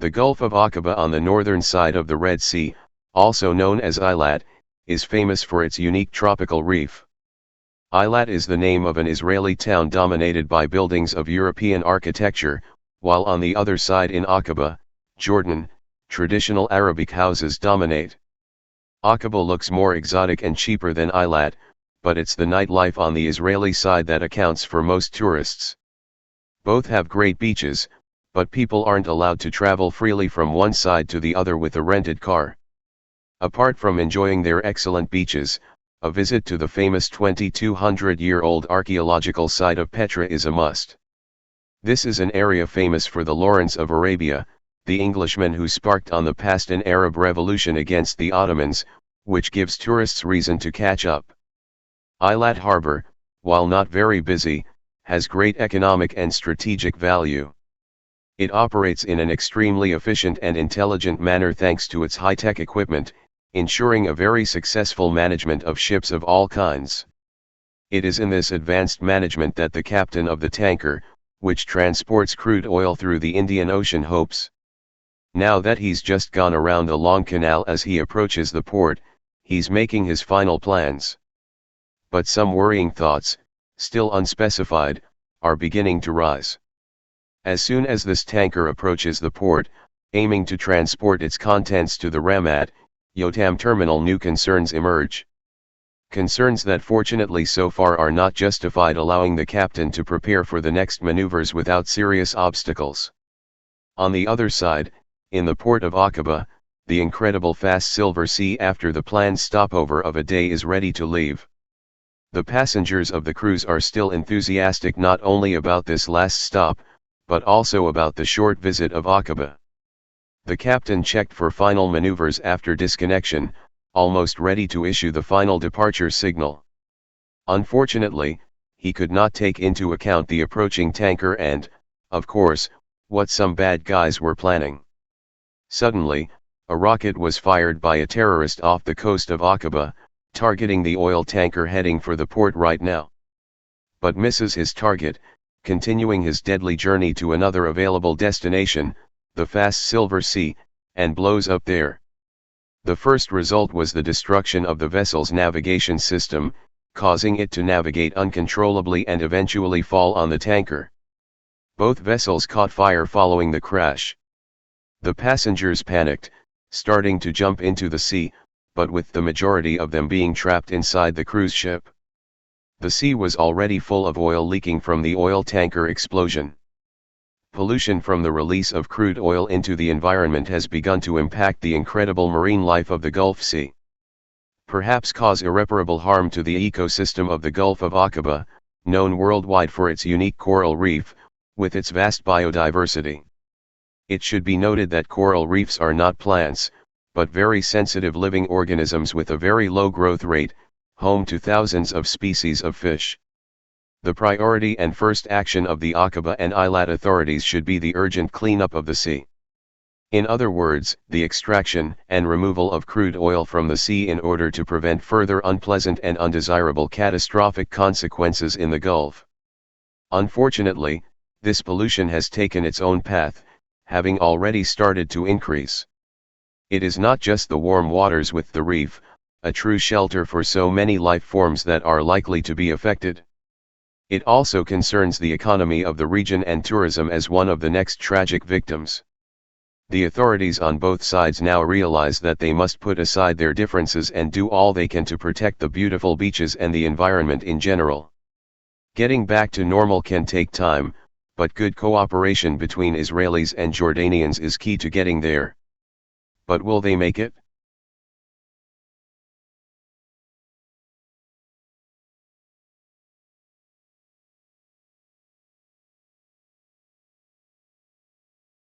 The Gulf of Aqaba on the northern side of the Red Sea, also known as Eilat, is famous for its unique tropical reef. Eilat is the name of an Israeli town dominated by buildings of European architecture, while on the other side in Aqaba, Jordan, traditional Arabic houses dominate. Aqaba looks more exotic and cheaper than Eilat, but it's the nightlife on the Israeli side that accounts for most tourists. Both have great beaches, but people aren't allowed to travel freely from one side to the other with a rented car. Apart from enjoying their excellent beaches, a visit to the famous 2,200-year-old archaeological site of Petra is a must. This is an area famous for the Lawrence of Arabia, the Englishman who sparked on the past an Arab revolution against the Ottomans, which gives tourists reason to catch up. Eilat Harbor, while not very busy, has great economic and strategic value. It operates in an extremely efficient and intelligent manner thanks to its high-tech equipment, ensuring a very successful management of ships of all kinds. It is in this advanced management that the captain of the tanker, which transports crude oil through the Indian Ocean, hopes. Now that he's just gone around a long canal as he approaches the port, he's making his final plans. But some worrying thoughts, still unspecified, are beginning to rise. As soon as this tanker approaches the port, aiming to transport its contents to the Ramat Yotam terminal, new concerns emerge. Concerns that fortunately so far are not justified, allowing the captain to prepare for the next maneuvers without serious obstacles. On the other side, in the port of Aqaba, the incredible fast Silver Sea after the planned stopover of a day is ready to leave. The passengers of the cruise are still enthusiastic not only about this last stop, but also about the short visit of Aqaba. The captain checked for final maneuvers after disconnection, almost ready to issue the final departure signal. Unfortunately, he could not take into account the approaching tanker and, of course, what some bad guys were planning. Suddenly, a rocket was fired by a terrorist off the coast of Aqaba, targeting the oil tanker heading for the port right now. But misses his target, continuing his deadly journey to another available destination, the fast Silver Sea, and blows up there. The first result was the destruction of the vessel's navigation system, causing it to navigate uncontrollably and eventually fall on the tanker. Both vessels caught fire following the crash. The passengers panicked, starting to jump into the sea, but with the majority of them being trapped inside the cruise ship. The sea was already full of oil leaking from the oil tanker explosion. Pollution from the release of crude oil into the environment has begun to impact the incredible marine life of the Gulf Sea. Perhaps cause irreparable harm to the ecosystem of the Gulf of Aqaba, known worldwide for its unique coral reef, with its vast biodiversity. It should be noted that coral reefs are not plants, but very sensitive living organisms with a very low growth rate, home to thousands of species of fish. The priority and first action of the Aqaba and Eilat authorities should be the urgent cleanup of the sea. In other words, the extraction and removal of crude oil from the sea in order to prevent further unpleasant and undesirable catastrophic consequences in the Gulf. Unfortunately, this pollution has taken its own path, having already started to increase. It is not just the warm waters with the reef, a true shelter for so many life forms, that are likely to be affected. It also concerns the economy of the region and tourism as one of the next tragic victims. The authorities on both sides now realize that they must put aside their differences and do all they can to protect the beautiful beaches and the environment in general. Getting back to normal can take time, but good cooperation between Israelis and Jordanians is key to getting there. But will they make it?